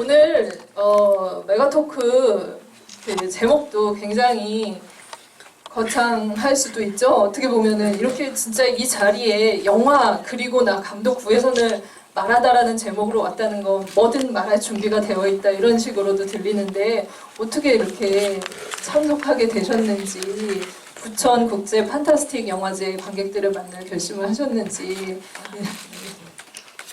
오늘 메가토크 그 제목도 굉장히 거창할 수도 있죠. 어떻게 보면은 이렇게 진짜 이 자리에 영화 그리고 나 감독 구혜선을 말하다라는 제목으로 왔다는 거 뭐든 말할 준비가 되어 있다 이런 식으로도 들리는데 어떻게 이렇게 참석하게 되셨는지 부천 국제 판타스틱 영화제 관객들을 만날 결심을 하셨는지.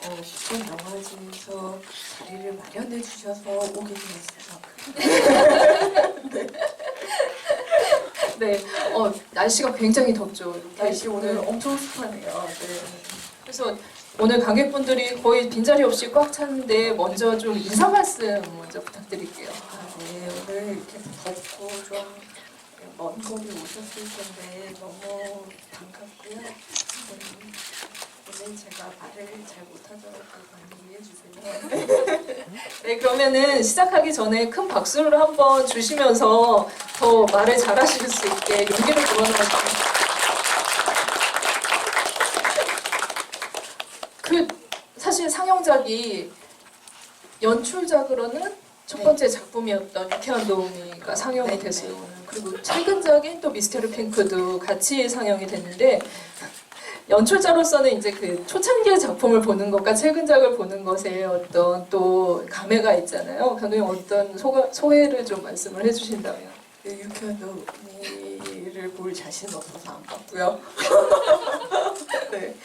부천 영화제에서 자리를 마련해 주셔서 오게 되었어요. 네, 날씨가 굉장히 덥죠. 이렇게. 날씨 오늘 엄청 습하네요. 네. 그래서 오늘 관객분들이 거의 빈자리 없이 꽉 찼는데 먼저 좀 인사 말씀 먼저 부탁드릴게요. 네, 오늘 이렇게 덥고 좀 먼 거리 오셨을 텐데 너무 반갑고요. 오늘 제가 말을 잘 못하더라도 많이 이해해 주세요. 네, 그러면은 시작하기 전에 큰 박수를 한번 주시면서 더 말을 잘하실 수 있게 용기를 불어넣어주세요. 사실 상영작이 연출작으로는 첫 번째 작품이었던 유쾌한 도우미가 상영이 됐어요. 그리고 최근작인 또 미스테리 핑크도 같이 상영이 됐는데 연출자로서는 이제 그 초창기의 작품을 보는 것과 최근작을 보는 것에 어떤 또 감회가 있잖아요. 감독님 어떤 소회를 좀 말씀을 해주신다면. 유쾌한 도우미를 볼 자신 없어서 안 봤고요. 네.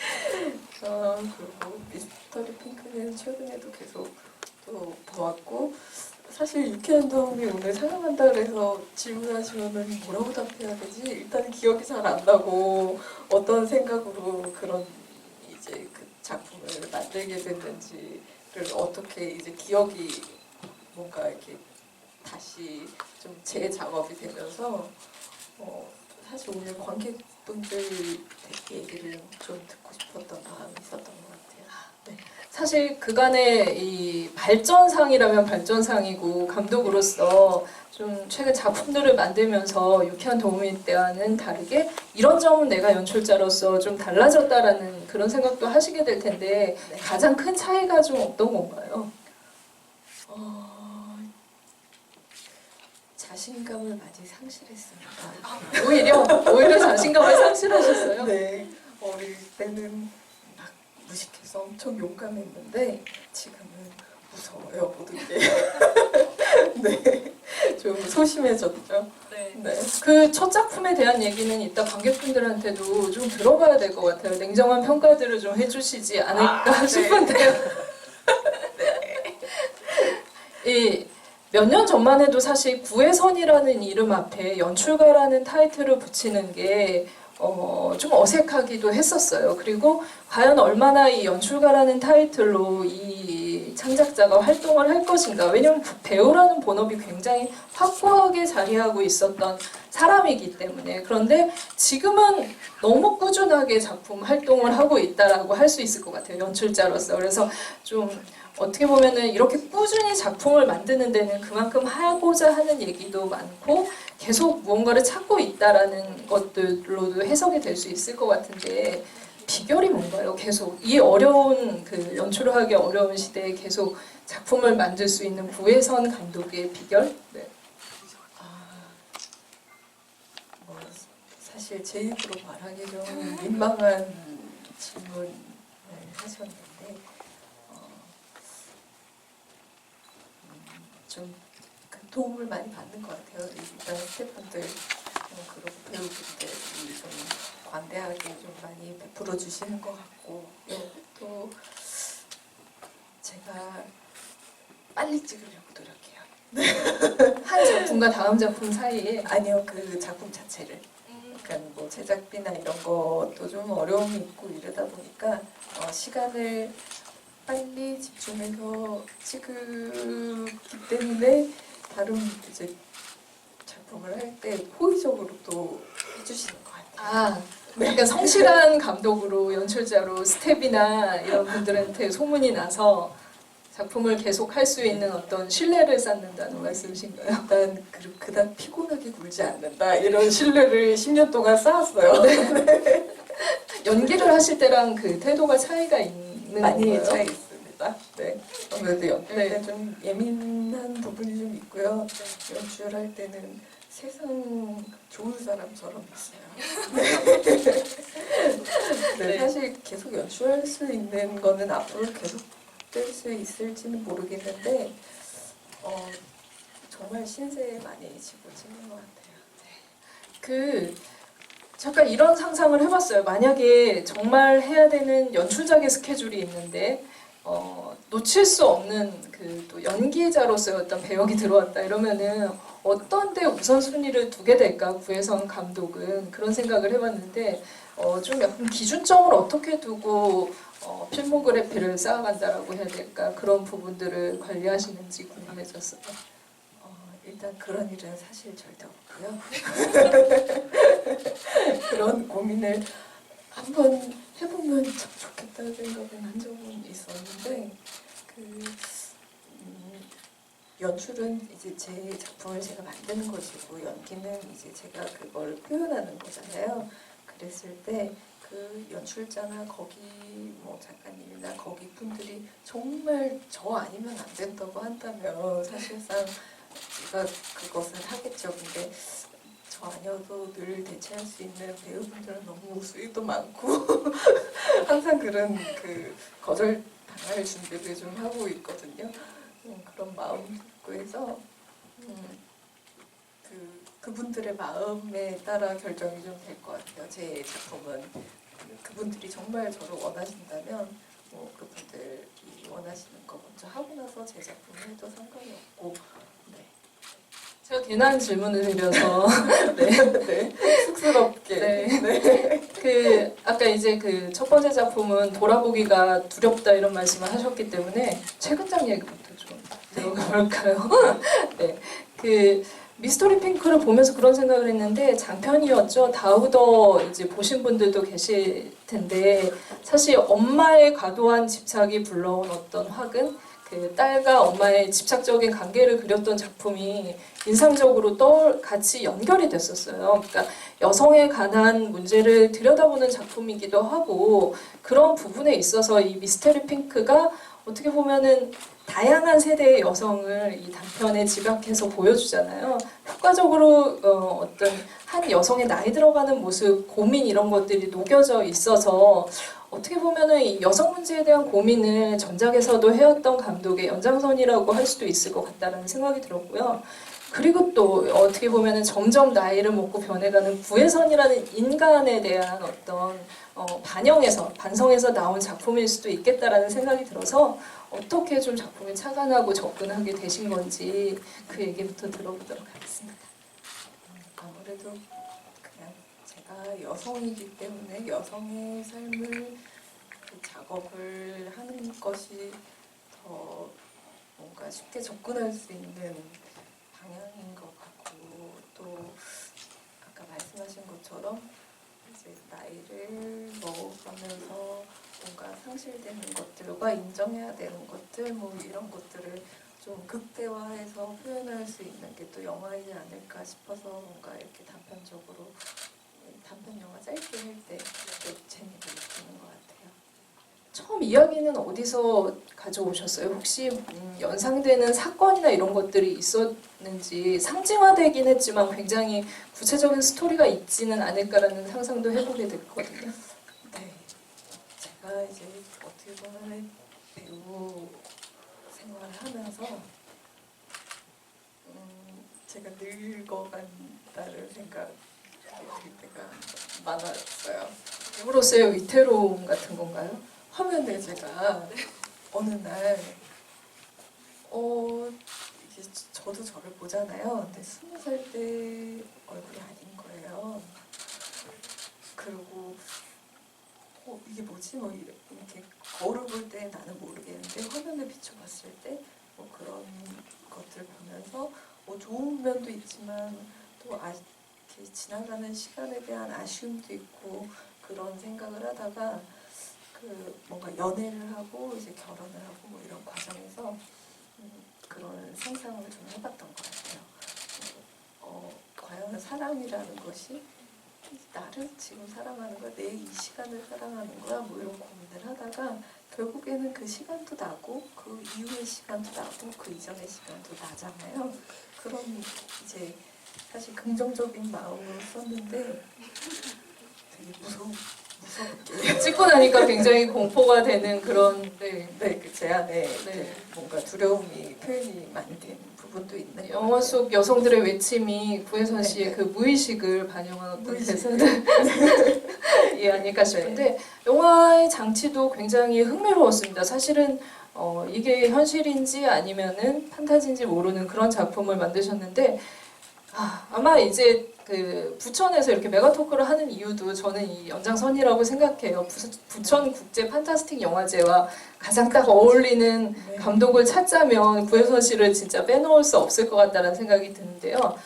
그리고 미스터리 핑크는 최근에도 계속 또 보았고, 사실 유쾌한 도우미 오늘 상영한다 그래서 질문하시면은 뭐라고 답해야 되지? 일단 기억이 잘 안 나고 어떤 생각으로 그런 이제 그 작품을 만들게 됐는지를 어떻게 이제 기억이 뭔가 이렇게 다시 좀 재작업이 되면서 사실 오늘 관객분들 얘기를 좀 듣고 싶었던 마음이 있었던 것 같아요. 네. 사실 그간의 이 발전상이라면 발전상이고 감독으로서 좀 최근 작품들을 만들면서 유쾌한 도우미 때와는 다르게 이런 점은 내가 연출자로서 좀 달라졌다라는 그런 생각도 하시게 될 텐데 네. 가장 큰 차이가 좀 어떤 건가요? 자신감을 많이 상실했습니다. 오히려 자신감을 상실하셨어요? 네, 어릴 때는 막 무식해서 엄청 용감했는데 지금은 무서워요, 모든 게. 네, 좀 소심해졌죠. 네. 그 첫 작품에 대한 얘기는 이따 관객분들한테도 좀 들어봐야 될 것 같아요. 냉정한 평가들을 좀 해주시지 않을까 싶은데요. 네. 몇 년 전만 해도 사실 구혜선이라는 이름 앞에 연출가라는 타이틀을 붙이는 게 좀 어색하기도 했었어요. 그리고 과연 얼마나 이 연출가라는 타이틀로 이 창작자가 활동을 할 것인가. 왜냐하면 배우라는 본업이 굉장히 확고하게 자리하고 있었던 사람이기 때문에. 그런데 지금은 너무 꾸준하게 작품 활동을 하고 있다라고 할 수 있을 것 같아요. 연출자로서. 그래서 좀 어떻게 보면은 이렇게 꾸준히 작품을 만드는 데는 그만큼 하고자 하는 얘기도 많고 계속 무언가를 찾고 있다라는 것들로도 해석이 될 수 있을 것 같은데 비결이 뭔가요? 계속 이 어려운 그 연출을 하기 어려운 시대에 계속 작품을 만들 수 있는 구혜선 감독의 비결? 네. 사실 제 입으로 말하기 좀 민망한 질문을 하셨는데 좀 도움을 많이 받는 것 같아요. 일단 스태프분들 그리고 배우분들이 좀 관대하게 좀 많이 베풀어 주시는 것 같고 또 제가 빨리 찍으려고 노력해요. 한 작품과 다음 작품 사이에 아니요, 그 작품 자체를. 그러니까 뭐 제작비나 이런 것도 좀 어려움이 있고 이러다 보니까 시간을 빨리 집중해서 찍기 때문에 다른 이제 작품을 할 때 호의적으로 또 해주시는 것 같아요. 그러니까 성실한 감독으로 연출자로 스텝이나 이런 분들한테 소문이 나서 작품을 계속 할 수 있는 어떤 신뢰를 쌓는다는 말씀이신가요? 일단 그닥 피곤하게 굴지 않는다 이런 신뢰를 10년 동안 쌓았어요. 연기를 하실 때랑 그 태도가 차이가 있는 많이 건가요? 차이 있습니다. 같다. 네. 아무래도 연기할 네. 때 좀 예민한 부분이 좀 있고요. 연출할 때는 세상 좋은 사람처럼 있어요. 네. 네. 사실 계속 연출할 수 있는 거는 앞으로 계속 될 수 있을지는 모르겠는데 정말 신세에 많이 지고 찍는 것 같아요. 그 잠깐 이런 상상을 해봤어요. 만약에 정말 해야 되는 연출작의 스케줄이 있는데 놓칠 수 없는 그 또 연기자로서의 어떤 배역이 들어왔다 이러면은 어떤 데 우선순위를 두게 될까 구혜성 감독은 그런 생각을 해봤는데 좀 약간 기준점을 어떻게 두고 필모그래피를 쌓아간다라고 해야 될까 그런 부분들을 관리하시는지 궁금해졌어요. 일단 그런 일은 사실 절대 없고요. 그런 고민을 한번 해보면 참 좋겠다는 생각은 한 적은 있었는데 연출은 이제 제 작품을 제가 만드는 것이고 연기는 이제 제가 그걸 표현하는 거잖아요. 그랬을 때 그 연출자나 거기 뭐 작가님이나 거기 분들이 정말 저 아니면 안 된다고 한다면 사실상 제가 그것을 하겠죠. 근데 저 아니어도 늘 대체할 수 있는 배우분들은 너무 수입도 많고 항상 그런 그 거절 당할 준비를 좀 하고 있거든요. 그런 마음 갖고 해서 그분들의 마음에 따라 결정이 좀 될 것 같아요. 제 작품은 그분들이 정말 저를 원하신다면 뭐 그분들이 원하시는 거 먼저 하고 나서 제 작품을 해도 상관이 없고 네. 제가 괜한 질문을 드려서 네. 쑥스럽게 네. 네. 그 아까 이제 그 첫 번째 작품은 돌아보기가 두렵다 이런 말씀을 하셨기 때문에 최근작 얘기부터 좀 들어가 볼까요? 네. 그 미스터리 핑크를 보면서 그런 생각을 했는데 장편이었죠. 다우더 이제 보신 분들도 계실 텐데 사실 엄마의 과도한 집착이 불러온 어떤 화근 그 딸과 엄마의 집착적인 관계를 그렸던 작품이 인상적으로 같이 연결이 됐었어요. 그러니까 여성에 관한 문제를 들여다보는 작품이기도 하고 그런 부분에 있어서 이 미스테리 핑크가 어떻게 보면은 다양한 세대의 여성을 이 단편에 집약해서 보여주잖아요. 효과적으로 어떤 한 여성의 나이 들어가는 모습, 고민 이런 것들이 녹여져 있어서 어떻게 보면은 이 여성 문제에 대한 고민을 전작에서도 해왔던 감독의 연장선이라고 할 수도 있을 것 같다는 생각이 들었고요. 그리고 또 어떻게 보면은 점점 나이를 먹고 변해가는 구혜선이라는 인간에 대한 어떤 반성에서 나온 작품일 수도 있겠다라는 생각이 들어서 어떻게 좀 작품에 착안하고 접근하게 되신 건지 그 얘기부터 들어보도록 하겠습니다. 아무래도 그냥 제가 여성이기 때문에 여성의 삶을 그 작업을 하는 것이 더 뭔가 쉽게 접근할 수 있는 방향인 것 같고 또 아까 말씀하신 것처럼 이제 나이를 먹어가면서 뭔가 상실되는 것들과 인정해야 되는 것들 뭐 이런 것들을 좀 극대화해서 표현할 수 있는 게 또 영화이지 않을까 싶어서 뭔가 이렇게 단편적으로 단편 영화 짧게 할 때 재미를 느끼는 것 같아요. 처음 이야기는 어디서 가져오셨어요? 혹시 연상되는 사건이나 이런 것들이 있었는지 상징화되긴 했지만 굉장히 구체적인 스토리가 있지는 않을까라는 상상도 해보게 됐거든요. 네, 제가 이제 어떻게 보면 배우 생활을 하면서 제가 늙어간다는 생각이 들 때가 많았어요. 배우로서의 위태로움 같은 건가요? 화면에 제가 어느 날 이게 저도 저를 보잖아요. 근데 20살 때 얼굴이 아닌 거예요. 그리고 이게 뭐지? 뭐 이렇게 거울을 볼 때 나는 모르겠는데 화면을 비춰봤을 때 뭐 그런 것들 보면서 뭐 좋은 면도 있지만 또 이렇게 지나가는 시간에 대한 아쉬움도 있고 그런 생각을 하다가 그 뭔가 연애를 하고 이제 결혼을 하고 뭐 이런 과정에서 그런 상상을 좀 해봤던 것 같아요. 과연 사랑이라는 것이 나를 지금 사랑하는 거야? 내 이 시간을 사랑하는 거야? 뭐 이런 고민을 하다가 결국에는 그 시간도 나고 그 이후의 시간도 나고 그 이전의 시간도 나잖아요. 그런 이제 사실 긍정적인 마음으로 썼는데 되게 무섭게 찍고 나니까 굉장히 공포가 되는 그런 네. 네, 제 안에 네. 뭔가 두려움이 표현이 많이 된 부분도 있는 영화 속 여성들의 외침이 구혜선 씨의 네. 그 무의식을 반영한 어떤 무의식. 대사들 이 아닐까 싶은데 영화의 장치도 굉장히 흥미로웠습니다. 사실은 이게 현실인지 아니면은 판타지인지 모르는 그런 작품을 만드셨는데 아마 이제 그 부천에서 이렇게 메가토크를 하는 이유도 저는 이 연장선이라고 생각해요. 부천 국제 판타스틱 영화제와 가장 딱 어울리는 네. 감독을 찾자면 구혜선 씨를 진짜 빼놓을 수 없을 것 같다는 생각이 드는데요.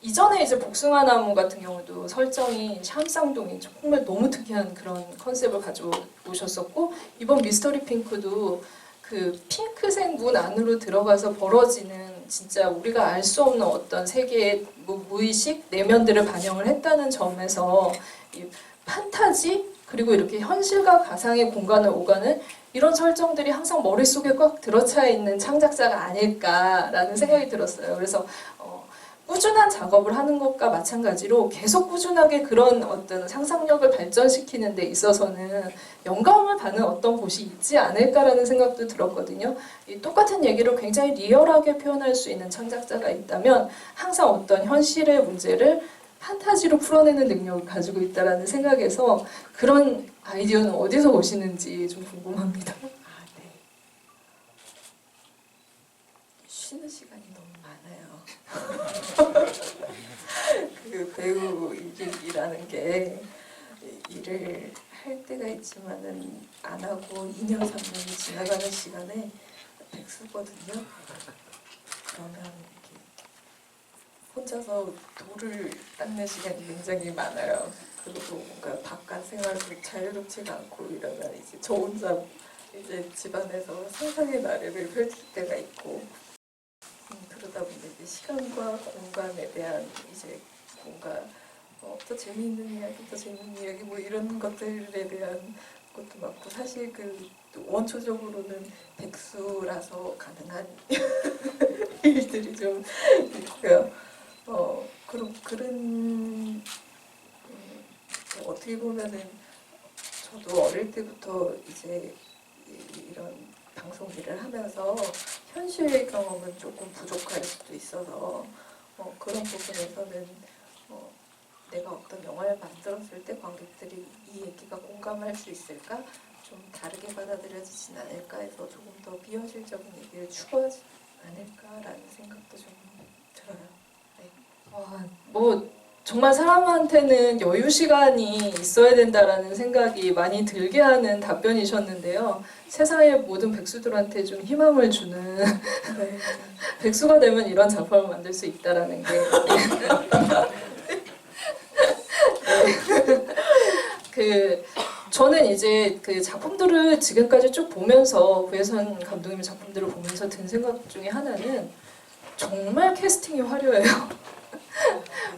이전에 이제 복숭아나무 같은 경우도 설정이 샴쌍둥이 정말 너무 특이한 그런 컨셉을 가져오셨었고 이번 미스터리 핑크도 그 핑크색 문 안으로 들어가서 벌어지는 진짜 우리가 알 수 없는 어떤 세계의 무의식 내면들을 반영을 했다는 점에서 이 판타지 그리고 이렇게 현실과 가상의 공간을 오가는 이런 설정들이 항상 머릿속에 꽉 들어차 있는 창작자가 아닐까라는 생각이 들었어요. 그래서 꾸준한 작업을 하는 것과 마찬가지로 계속 꾸준하게 그런 어떤 상상력을 발전시키는 데 있어서는 영감을 받는 어떤 곳이 있지 않을까라는 생각도 들었거든요. 이 똑같은 얘기를 굉장히 리얼하게 표현할 수 있는 창작자가 있다면 항상 어떤 현실의 문제를 판타지로 풀어내는 능력을 가지고 있다라는 생각에서 그런 아이디어는 어디서 오시는지 좀 궁금합니다. 네. 쉬는 시간이 너무 많아요. 그 배우 일이라는 게 일을 할 때가 있지만은 안 하고 2년 3년이 지나가는 시간에 백수거든요. 그러면 이렇게 혼자서 돌을 닦는 시간이 굉장히 많아요. 그리고 뭔가 바깥 생활이 자유롭지가 않고 이러면 이제 저 혼자 이제 집안에서 상상의 나래를 펼칠 때가 있고 그러다 보면 이제 시간과 공간에 대한 이제 뭔가 더 재미있는 이야기, 더 재미있는 이야기 뭐 이런 것들에 대한 것도 많고 사실 그 원초적으로는 백수라서 가능한 일들이 좀 있고요. 그런 어떻게 보면은 저도 어릴 때부터 이제 이런 방송 일을 하면서 현실 경험은 조금 부족할 수도 있어서 그런 부분에서는 내가 어떤 영화를 만들었을 때 관객들이 이 얘기가 공감할 수 있을까? 좀 다르게 받아들여지진 않을까 해서 조금 더 비현실적인 얘기를 추구하지 않을까라는 생각도 좀 들어요. 네. 뭐 정말 사람한테는 여유 시간이 있어야 된다라는 생각이 많이 들게 하는 답변이셨는데요. 세상의 모든 백수들한테 좀 희망을 주는 네. 백수가 되면 이런 작품을 만들 수 있다라는 게 저는 이제 그 작품들을 지금까지 쭉 보면서 구혜선 감독님의 작품들을 보면서 든 생각 중에 하나는 정말 캐스팅이 화려해요.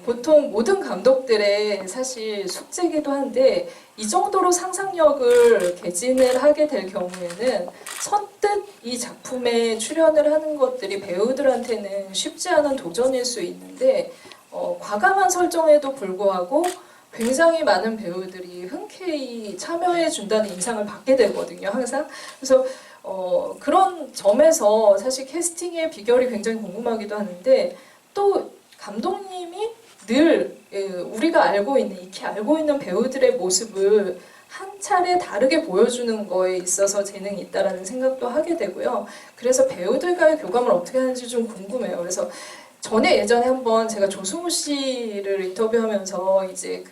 보통 모든 감독들의 사실 숙제이기도 한데 이 정도로 상상력을 개진을 하게 될 경우에는 선뜻 이 작품에 출연을 하는 것들이 배우들한테는 쉽지 않은 도전일 수 있는데 과감한 설정에도 불구하고 굉장히 많은 배우들이 흔쾌히 참여해 준다는 인상을 받게 되거든요, 항상. 그래서 그런 점에서 사실 캐스팅의 비결이 굉장히 궁금하기도 하는데 또 감독님이 늘 우리가 알고 있는, 익히 알고 있는 배우들의 모습을 한 차례 다르게 보여주는 거에 있어서 재능이 있다라는 생각도 하게 되고요. 그래서 배우들과의 교감을 어떻게 하는지 좀 궁금해요. 그래서 전에 예전에 한번 제가 조승우 씨를 인터뷰하면서 이제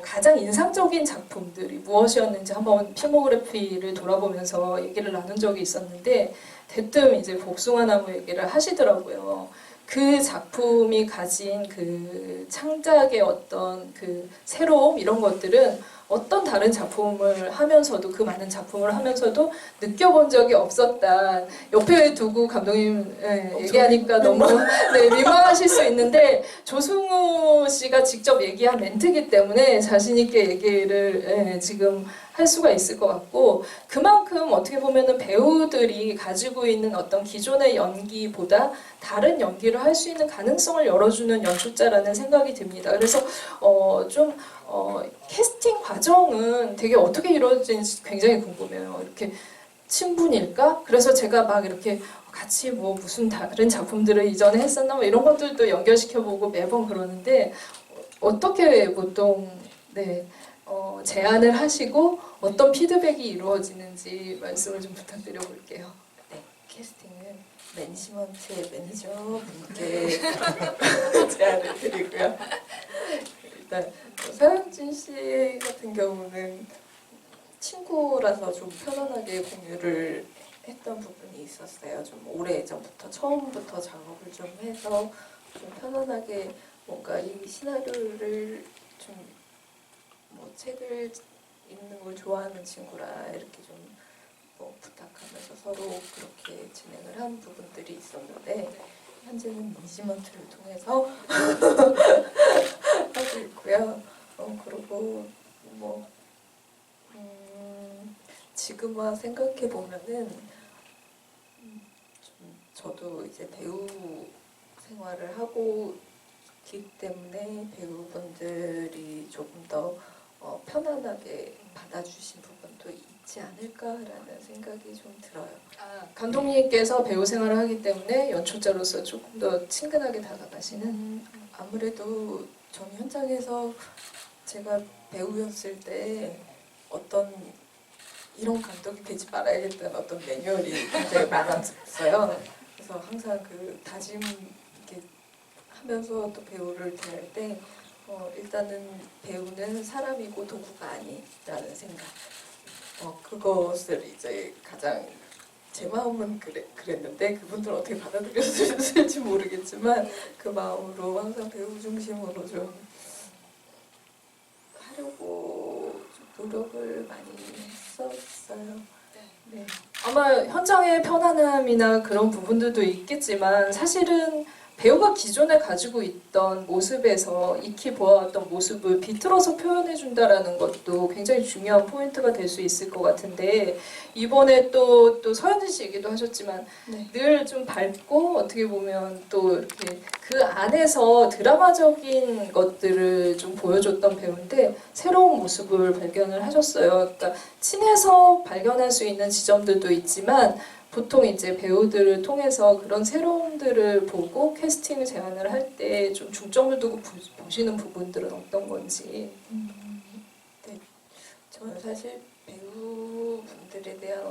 가장 인상적인 작품들이 무엇이었는지 한번 필모그래피를 돌아보면서 얘기를 나눈 적이 있었는데 대뜸 이제 복숭아나무 얘기를 하시더라고요. 그 작품이 가진 그 창작의 어떤 그 새로움 이런 것들은 어떤 다른 작품을 하면서도 그 많은 작품을 하면서도 느껴본 적이 없었다. 옆에 두고 감독님 얘기하니까 너무 네, 민망하실 수 있는데 조승우 씨가 직접 얘기한 멘트이기 때문에 자신 있게 얘기를 지금 할 수가 있을 것 같고 그만큼 어떻게 보면은 배우들이 가지고 있는 어떤 기존의 연기보다 다른 연기를 할 수 있는 가능성을 열어주는 연출자라는 생각이 듭니다. 그래서 좀 캐스팅 과정은 되게 어떻게 이루어지는지 굉장히 궁금해요. 이렇게 친분일까? 그래서 제가 막 이렇게 같이 뭐 무슨 다른 작품들을 이전에 했었나 뭐 이런 것들도 연결시켜보고 매번 그러는데 어떻게 보통 네, 제안을 하시고 어떤 피드백이 이루어지는지 말씀을 좀 부탁드려 볼게요. 네, 캐스팅은 매니지먼트의 매니저분께 제안을 드리고요. 일단 서현진 씨 같은 경우는 친구라서 좀 편안하게 공유를 했던 부분이 있었어요. 좀 오래전부터 처음부터 작업을 좀 해서 좀 편안하게 뭔가 이 시나리오를 좀 뭐 책을 읽는 걸 좋아하는 친구라 이렇게 좀 뭐 부탁하면서 서로 그렇게 진행을 한 부분들이 있었는데 현재는 매니지먼트를 통해서 하고 있고요. 그리고 뭐 지금 와 생각해 보면은 좀 저도 이제 배우 생활을 하고 있기 때문에 배우분들이 조금 더 편안하게 받아주신 부분도 있지 않을까라는 생각이 좀 들어요. 감독님께서 배우 생활을 하기 때문에 연출자로서 조금 더 친근하게 다가가시는 아무래도 전 현장에서 제가 배우였을 때 어떤 이런 감독이 되지 말아야겠다는 어떤 매뉴얼이 굉장히 많았어요. 그래서 항상 그 다짐 이렇게 하면서 또 배우를 대할 때 일단은 배우는 사람이고 도구가 아니라는 생각. 그것을 이제 가장 제 마음은 그랬는데 그분들은 어떻게 받아들였을지 모르겠지만 그 마음으로 항상 배우 중심으로 좀 하려고 좀 노력을 많이 했었어요. 네. 아마 현장의 편안함이나 그런 부분들도 있겠지만 사실은 배우가 기존에 가지고 있던 모습에서 익히 보아왔던 모습을 비틀어서 표현해준다라는 것도 굉장히 중요한 포인트가 될 수 있을 것 같은데 이번에 또 서현진 씨 얘기도 하셨지만 네. 늘 좀 밝고 어떻게 보면 또 이렇게 그 안에서 드라마적인 것들을 좀 보여줬던 배우인데 새로운 모습을 발견을 하셨어요. 그러니까 친해서 발견할 수 있는 지점들도 있지만 보통 이제 배우들을 통해서 그런 새로움들을 보고 캐스팅 제안을 할 때 좀 중점을 두고 보시는 부분들은 어떤 건지. 네. 저는 사실 배우분들에 대한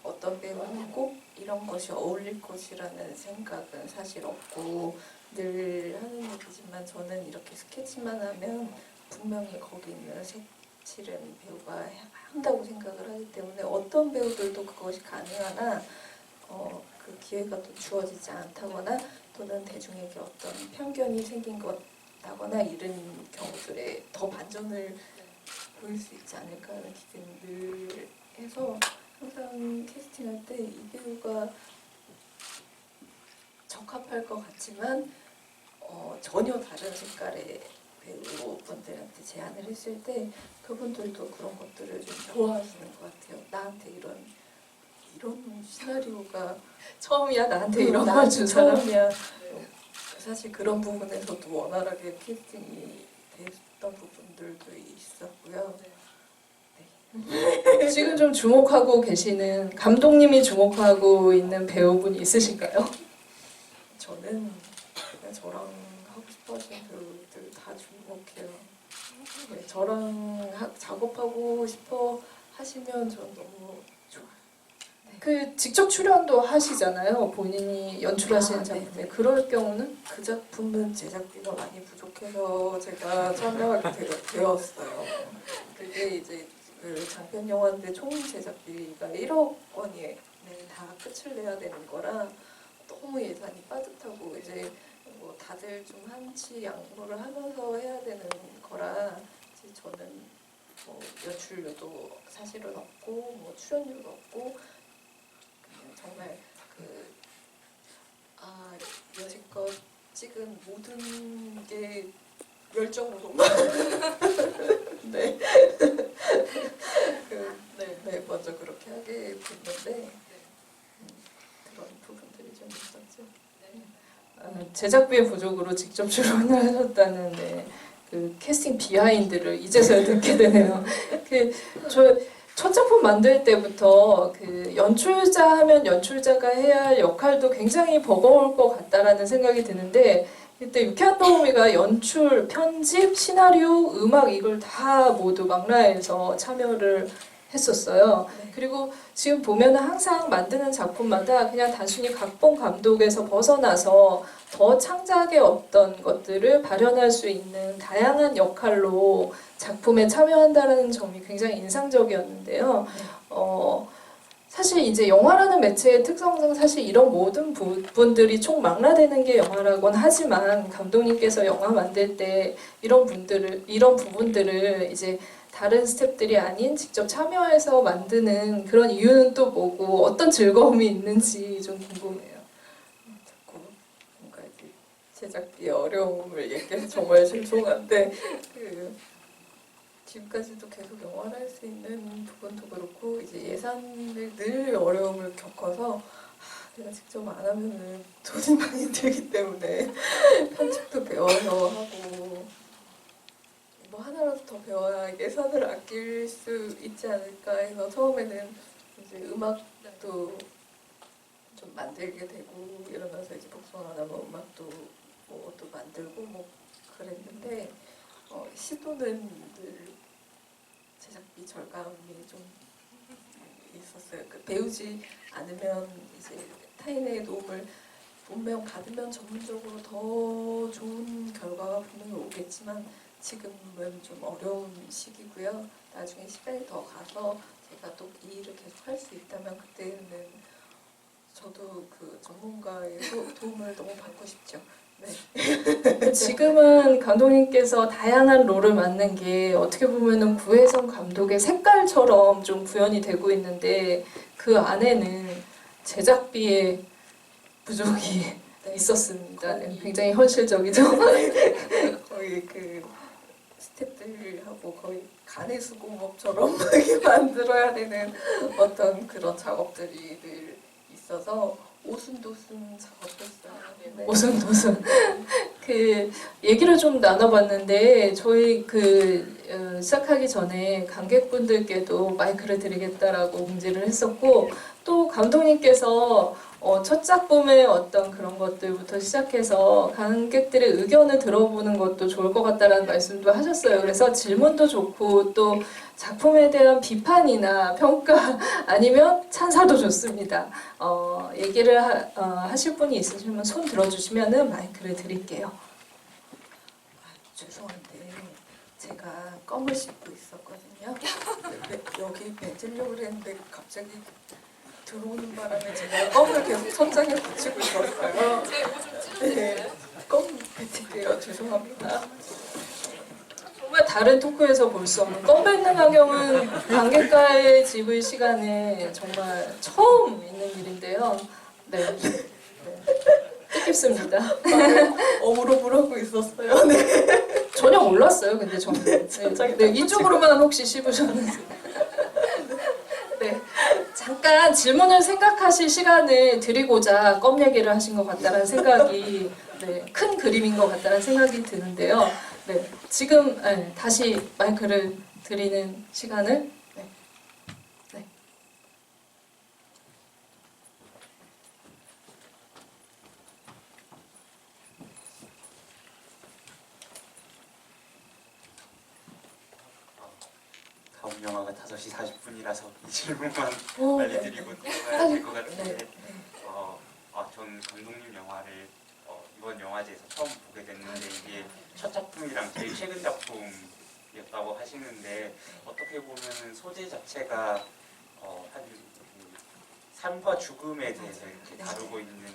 어떤 배우는 꼭 이런 것이 어울릴 것이라는 생각은 사실 없고 늘 하는 얘기지만 저는 이렇게 스케치만 하면 분명히 거기 있는 색칠은 배우가 한다고 생각을 하기 때문에 어떤 배우들도 그것이 가능하나 그 기회가 또 주어지지 않다거나 또는 대중에게 어떤 편견이 생긴 것다거나 이런 경우들에 더 반전을 보일 수 있지 않을까 하는 기대는 늘 해서 항상 캐스팅할 때 이 배우가 적합할 것 같지만 전혀 다른 색깔의 배우분들한테 제안을 했을 때 그분들도 그런 것들을 좀 좋아하시는 것 같아요. 나한테 이런 시나리오가 처음이야 나한테 이런 걸 나한테 준 사람. 처음이야. 사실 그런 부분에서도 원활하게 캐스팅이 됐던 부분들도 있었고요. 지금 좀 주목하고 계시는 감독님이 주목하고 있는 배우분이 있으실까요? 저는 그냥 저랑 하고 싶어 하시는 배우들 다 주목해요. 네, 저랑 작업하고 싶어 하시면 전 너무 좋아요. 그 직접 출연도 하시잖아요. 본인이 연출하시는 네. 작품에. 그럴 경우는 그 작품은 제작비가 많이 부족해서 제가 참여하게 되었어요. 그게 이제 그 장편 영화인데 총 제작비가 1억 원이 다 끝을 내야 되는 거라 너무 예산이 빠듯하고 이제 뭐 다들 좀 한치 양보를 하면서 해야 되는 거라 이제 저는 뭐 연출료도 사실은 없고 뭐 출연료도 없고 그냥 정말 여지껏 찍은 모든 게 열정으로만 네. 네, 먼저 그렇게 하게 됐는데 그런 부분들이 좀 있었죠. 제작비의 부족으로 직접 출연을 하셨다는 그 캐스팅 비하인드를 이제서야 듣게 되네요. 저 첫 작품 만들 때부터 그 연출자 하면 연출자가 해야 할 역할도 굉장히 버거울 것 같다라는 생각이 드는데 그때 유쾌한 도우미가 연출, 편집, 시나리오, 음악 이걸 다 모두 망라해서 참여를 했었어요. 네. 그리고 지금 보면은 항상 만드는 작품마다 그냥 단순히 각본 감독에서 벗어나서 더 창작의 어떤 것들을 발현할 수 있는 다양한 역할로 작품에 참여한다는 점이 굉장히 인상적이었는데요. 사실 이제 영화라는 매체의 특성상 사실 이런 모든 부분들이 총망라되는 게 영화라곤 하지만 감독님께서 영화 만들 때 이런 부분들을 이제 다른 스태프들이 아닌 직접 참여해서 만드는 그런 이유는 또 뭐고 어떤 즐거움이 있는지 좀 궁금해요. 자꾸 뭔가 이렇게 제작비의 어려움을 얘기해서 정말 죄송한데 지금까지도 계속 영화를 할 수 있는 부분도 그렇고 이제 예산을 늘 어려움을 겪어서 내가 직접 안 하면은 돈이 많이 들기 때문에 편집도 배워서 하고 뭐 하나라도 더 배워야 예산을 아낄 수 있지 않을까 해서 처음에는 이제 음악도 좀 만들게 되고 이러면서 이제 복숭아나무 음악도 뭐 또 만들고 뭐 그랬는데 시도는 늘 제작비 절감이 좀 있었어요. 배우지 않으면 이제 타인의 도움을 분명 받으면 전문적으로 더 좋은 결과가 분명히 오겠지만 지금은 좀 어려운 시기고요. 나중에 시간이 더 가서 제가 또 이 일을 계속 할 수 있다면 그때는 저도 그 전문가의 도움을 너무 받고 싶죠. 네. 지금은 감독님께서 다양한 롤을 맡는 게 어떻게 보면은 구혜성 감독의 색깔처럼 좀 구현이 되고 있는데 그 안에는 제작비의 부족이 있었습니다. 굉장히 현실적이죠. 거의 그 스태프들하고 거의 간의 수공업처럼 이렇게 만들어야 되는 어떤 그런 작업들이 늘 있어서 오순도순 작업했어요. 네. 오순도순. 그 얘기를 좀 나눠봤는데 저희 시작하기 전에 관객분들께도 마이크를 드리겠다라고 공지를 했었고 또 감독님께서 첫 작품의 어떤 그런 것들부터 시작해서 관객들의 의견을 들어보는 것도 좋을 것 같다라는 말씀도 하셨어요. 그래서 질문도 좋고 또 작품에 대한 비판이나 평가 아니면 찬사도 좋습니다. 얘기를 하실 분이 있으시면 손 들어주시면은 마이크를 드릴게요. 죄송한데 제가 껌을 씹고 있었거든요. 여기 뱉으려고 그랬는데 갑자기 들어오는 바람에 제가 껌을 계속 천장에 붙이고 있었어요. 네, 껌 뱉을게요. 죄송합니다. 정말 다른 토크에서 볼 수 없는 껌 뱉는 광경은 관객과의 집의 시간에 정말 처음 있는 일인데요. 네, 뜻깊습니다. 어물어물하고 있었어요. 네. 전혀 몰랐어요. 근데 저는 네, 이쪽으로만 혹시 씹으셨는지. 네, 잠깐 질문을 생각하실 시간을 드리고자 껌 얘기를 하신 것 같다는 생각이 큰 그림인 것 같다는 생각이 드는데요. 네, 지금 다시 마이크를 드리는 시간을 다음 영화가 5시 40분이라서 이 질문만 오, 빨리 네. 드리고 넘어가야 될 것 같은데 네. 전 감독님 영화를 이번 영화제에서 처음 보게 됐는데 이게 첫 작품이랑 제일 최근 작품이었다고 하시는데 어떻게 보면 소재 자체가 삶과 죽음에 대해서 이렇게 다루고 있는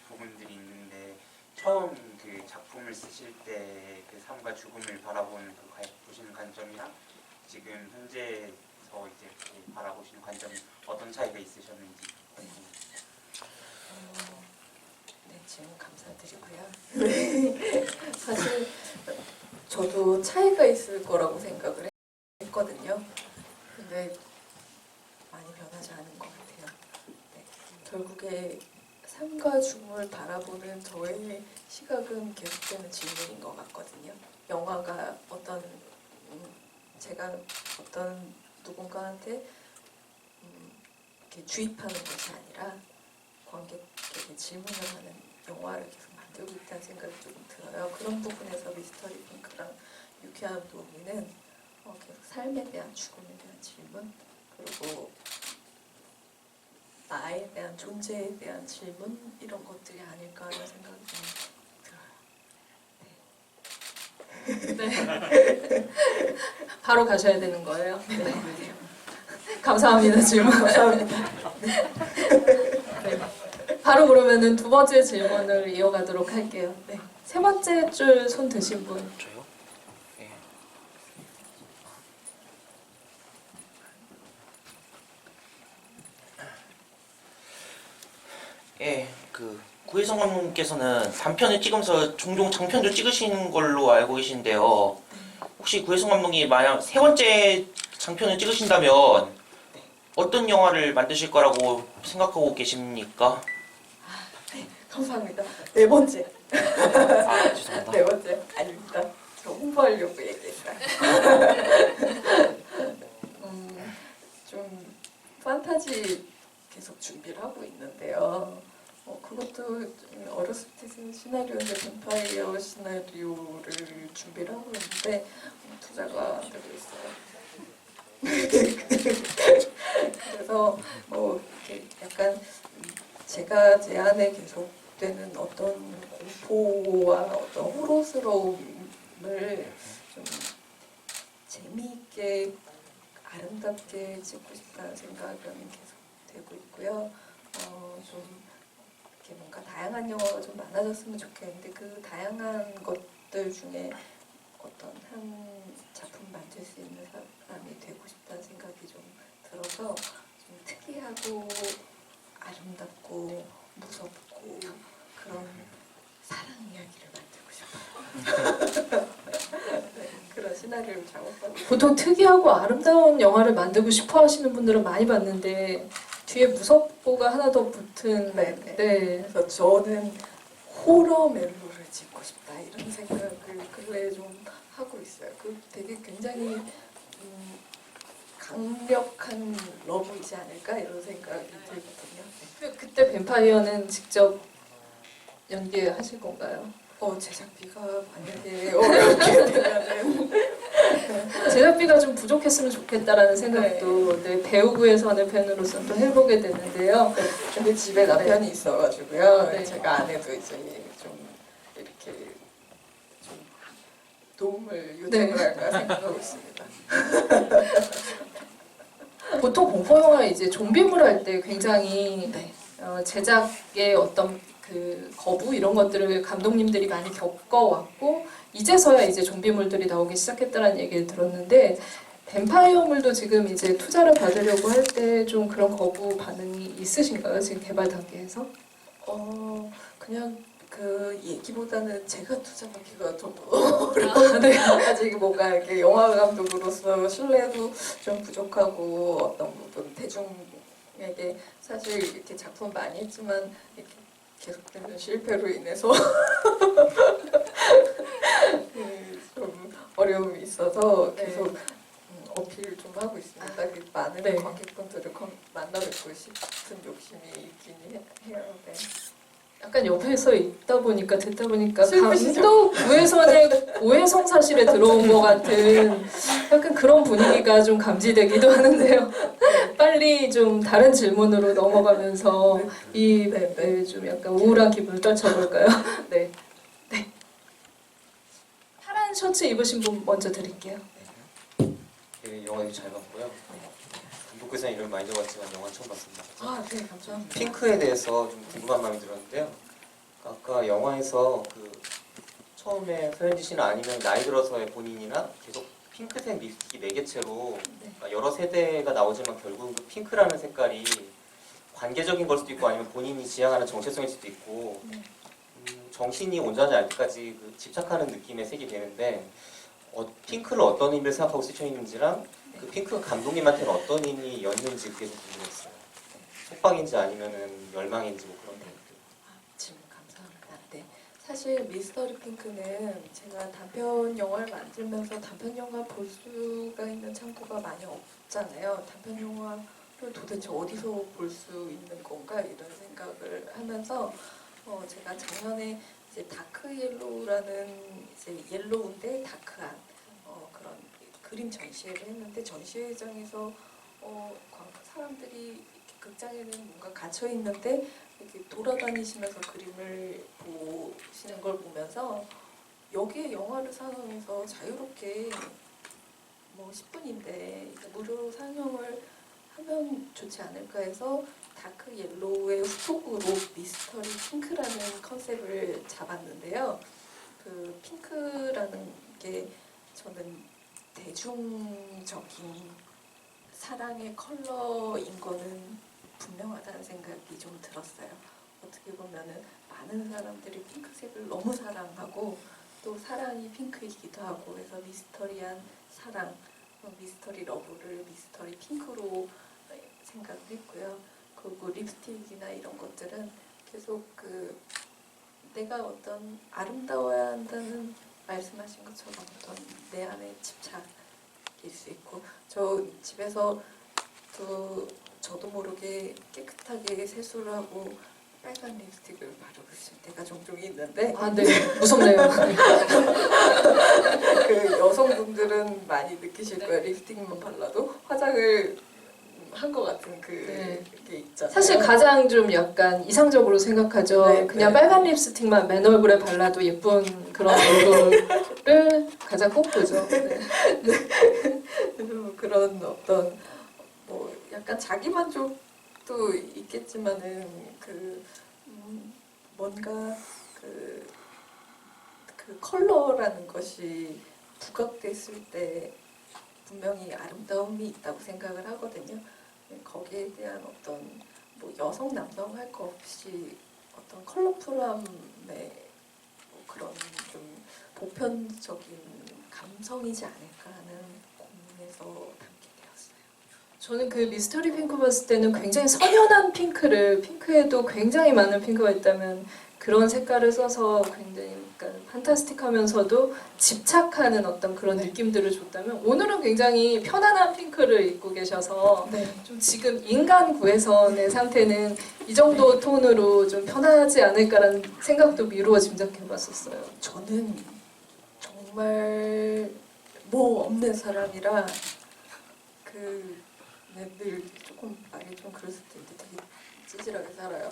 부분들이 있는데 처음 그 작품을 쓰실 때 그 삶과 죽음을 바라보는 보시는 관점이랑 지금 현재에서 이제 이렇게 바라보시는 관점이 어떤 차이가 있으셨는지 네, 질문 감사드리고요. 네, 사실 저도 차이가 있을 거라고 생각을 했거든요. 근데 많이 변하지 않은 것 같아요. 네, 결국에 삶과 죽음을 바라보는 저의 시각은 계속되는 질문인 것 같거든요. 영화가 제가 어떤 누군가한테 이렇게 주입하는 것이 아니라 관객에게 질문을 하는 영화를 계속 만들고 있다는 생각이 조금 들어요. 그런 부분에서 미스터리 핑크랑 유쾌한 도우미는 계속 삶에 대한 죽음에 대한 질문 그리고 나에 대한 존재에 대한 질문 이런 것들이 아닐까 하는 생각이 좀 들어요. 네. 바로 가셔야 되는 거예요. 네. 감사합니다. 질문. 감사합니다. 네. 바로 그러면은 두 번째 질문을 이어가도록 할게요. 네. 세 번째 줄 손 드신 분. 저요? 예. 예, 그 구혜성 감독님께서는 단편을 찍으면서 종종 장편도 찍으시는 걸로 알고 계신데요. 혹시 구혜성 감독이 만약 세 번째 장편을 찍으신다면 어떤 영화를 만드실 거라고 생각하고 계십니까? 감사합니다. 네 번째. 아, 죄송합니다. 네 번째. 아닙니다. 저 홍보하려고 얘기했어요. 좀 판타지 계속 준비를 하고 있는데요. 그것도 좀 어렸을 때 쓴 시나리오인데 뱀파이어 시나리오를 준비를 하고 있는데 투자가 안 되고 있어요. 그래서 이렇게 약간 제가 제 안에 계속되는 어떤 공포와 어떤 호러스러움을 좀 재미있게 아름답게 찍고 싶다는 생각은 계속 되고 있고요. 좀 이렇게 뭔가 다양한 영화가 좀 많아졌으면 좋겠는데 그 다양한 것들 중에 어떤 한 작품 만들 수 있는 사람이 되고 싶다는 생각이 좀 들어서 좀 특이하고 아름답고 무섭고 그런 사랑 이야기를 만들고 싶어요. 네, 그런 시나리오를 작업하고 보통 특이하고 아름다운 영화를 만들고 싶어 하시는 분들은 많이 봤는데 뒤에 무섭고가 하나 더 붙은 네. 네. 그래서 저는 호러 멜로를 찍고 싶다 이런 생각을 근래에 좀 하고 있어요. 그 되게 굉장히 강력한 러브이지 않을까 이런 생각이 들거든요. 그때 뱀파이어는 직접 연기하실 건가요? 제작비가 만약에 어렵게 되면은 제작비가 좀 부족했으면 좋겠다라는 생각도 네, 배우구에서는 팬으로서 또 해보게 되는데요. 근데 집에 남편이 있어가지고요. 네. 제가 아내도 이제 좀 이렇게 좀 도움을 요청을 할까 생각하고 있습니다. 보통 공포 영화 이제 좀비물 할 때 굉장히 네. 제작의 어떤 그 거부 이런 것들을 감독님들이 많이 겪어왔고 이제서야 이제 좀비물들이 나오기 시작했다는 얘기를 들었는데 뱀파이어물도 지금 이제 투자를 받으려고 할 때 좀 그런 거부 반응이 있으신가요? 지금 개발 단계에서? 그냥 그 얘기보다는 제가 투자받기가 좀 어려워요. 네. 아직 뭔가 이렇게 영화 감독으로서 신뢰도 좀 부족하고 어떤 부분 대중에게 사실 이렇게 작품 많이 했지만 이렇게 계속되는 실패로 인해서 좀 어려움이 있어서 계속 어필을 좀 하고 있습니다. 그 많은 네. 관객분들을 만나뵙고 싶은 욕심이 있긴 해요. 네. 약간 옆에서 있다 보니까 듣다 보니까 슬프시죠? 감독 구혜선의 고해성 사실에 들어온 것 같은 약간 그런 분위기가 좀 감지되기도 하는데요. 빨리 좀 다른 질문으로 넘어가면서 이 좀 약간 우울한 기분을 떨쳐볼까요? 네. 네. 파란 셔츠 입으신 분 먼저 드릴게요. 영화 잘 봤고요. 감독께서 이름 많이 들어봤지만 영화 처음 봤습니다. 네, 감사합니다. 핑크에 대해서 좀 궁금한 마음이 들었는데요. 아까 영화에서 그 처음에 서현지 씨는 아니면 나이 들어서의 본인이나 계속 핑크색 립스틱이 4개체로 네. 여러 세대가 나오지만 결국 그 핑크라는 색깔이 관계적인 걸 수도 있고 아니면 본인이 지향하는 정체성일 수도 있고 네. 정신이 온전하지 않을 때까지 그 집착하는 느낌의 색이 되는데 핑크를 어떤 의미를 생각하고 쓰셔 있는지랑 그 핑크가 감독님한테는 어떤 의미였는지 그게 좀 궁금했어요. 속박인지 아니면은 열망인지 뭐 그런 것들. 질문 감사합니다. 네. 사실 미스터리 핑크는 제가 단편 영화를 만들면서 단편 영화 볼 수가 있는 창구가 많이 없잖아요. 단편 영화를 도대체 어디서 볼 수 있는 건가 이런 생각을 하면서 제가 작년에 이제 다크 옐로우라는 이제 옐로우인데 다크한 그런 그림 전시회를 했는데 전시회장에서 사람들이 이렇게 극장에는 뭔가 갇혀 있는데 이렇게 돌아다니시면서 그림을 보시는 걸 보면서 여기에 영화를 상영해서 자유롭게 뭐 10분인데 무료로 상영을 하면 좋지 않을까 해서 다크 옐로우의 후속으로 미스터리 핑크라는 컨셉을 잡았는데요. 그 핑크라는 게 저는 대중적인 사랑의 컬러인 거는 분명하다는 생각이 좀 들었어요. 어떻게 보면은 많은 사람들이 핑크색을 너무 사랑하고 또 사랑이 핑크이기도 하고 해서 미스터리한 사랑, 미스터리 러브를 미스터리 핑크로 생각을 했고요. 그리고 립스틱이나 이런 것들은 계속 내가 어떤 아름다워야 한다는 말씀하신 것처럼 어떤 내 안의 집착일 수 있고 저 집에서 저도 모르게 깨끗하게 세수를 하고 빨간 립스틱을 바르고 있을 때가 종종 있는데 아, 네. 무섭네요. 그 여성분들은 많이 느끼실 거예요. 립스틱만 발라도 화장을 한 것 같은 네. 그게 있잖아요. 사실 가장 좀 약간 이상적으로 생각하죠. 네, 그냥 네. 빨간 립스틱만 맨 얼굴에 발라도 예쁜 그런 얼굴을 가장 꿈꾸죠. 네. 그래서 그런 어떤 뭐 약간 자기 만족도 있겠지만은 뭔가 그 컬러라는 것이 부각됐을 때 분명히 아름다움이 있다고 생각을 하거든요. 거기에 대한 어떤 뭐 여성 남성 할 거 없이 어떤 컬러풀함의 뭐 그런 좀 보편적인 감성이지 않을까 하는 고민에서 담게 되었어요. 저는 그 미스터리 핑크 봤을 때는 굉장히 선연한 핑크에도 굉장히 많은 핑크가 있다면 그런 색깔을 써서 굉장히 약간 판타스틱하면서도 집착하는 어떤 그런 느낌들을 줬다면 오늘은 굉장히 편안한 핑크를 입고 계셔서 네. 좀 지금 인간 구혜선의 상태는 이 정도 톤으로 좀 편하지 않을까라는 생각도 미루어 짐작해봤었어요. 저는 정말 뭐 없는 사람이라 늘 조금 말이 좀 그럴 수도 있는데 되게 찌질하게 살아요.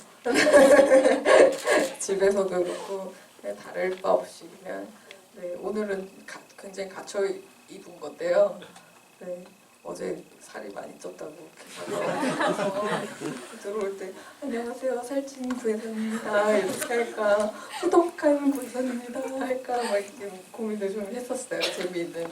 집에서도 그렇고 그냥 다를 바 없이 그냥 오늘은 굉장히 갇혀 입은 건데요. 네, 어제 살이 많이 쪘다고 들어올 때 안녕하세요 살찐 구혜선입니다 이렇게 할까 후덕한 구혜선입니다 할까 막 이렇게 고민을 좀 했었어요. 재미있는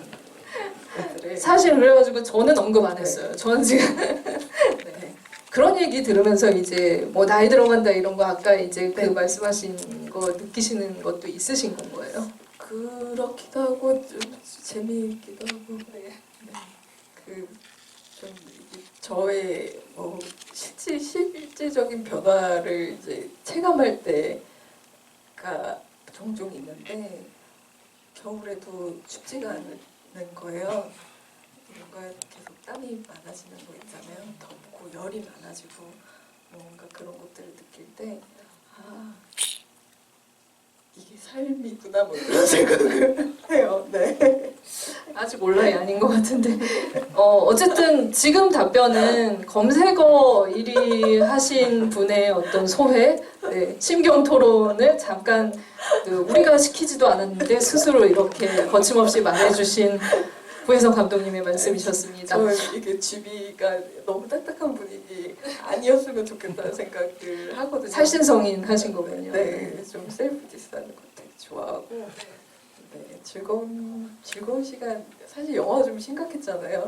것들을. 사실 그래가지고 저는 언급 안 했어요. 저는 지금 네. 그런 얘기 들으면서 이제 뭐 나이 들어간다 이런 거 아까 이제 그 네. 말씀하신 거 느끼시는 것도 있으신 건 거예요? 그렇기도 하고 좀 재미있기도 하고 좀 저의 뭐 실질적인 변화를 이제 체감할 때가 종종 있는데 겨울에도 춥지가 않은 거예요. 뭔가 계속 땀이 많아지는 거 있잖아요. 덥고 열이 많아지고 뭔가 그런 것들을 느낄 때 이게 삶이구나 뭐 이런 생각을 해요. 네. 아직 온라인 아닌 것 같은데 어쨌든 지금 답변은 검색어 1위 하신 분의 어떤 소회 심경 토론을 잠깐 우리가 시키지도 않았는데 스스로 이렇게 거침없이 말해주신 구혜선 감독님의 말씀이셨습니다. 저 이게 주비가 너무 딱딱한 분위기 아니었으면 좋겠다는 생각을 하거든요. 살신성인 하신 거군요. 네, 좀 셀프 디스하는 거 되게 좋아하고 네, 즐거운 시간. 사실 영화가 좀 심각했잖아요.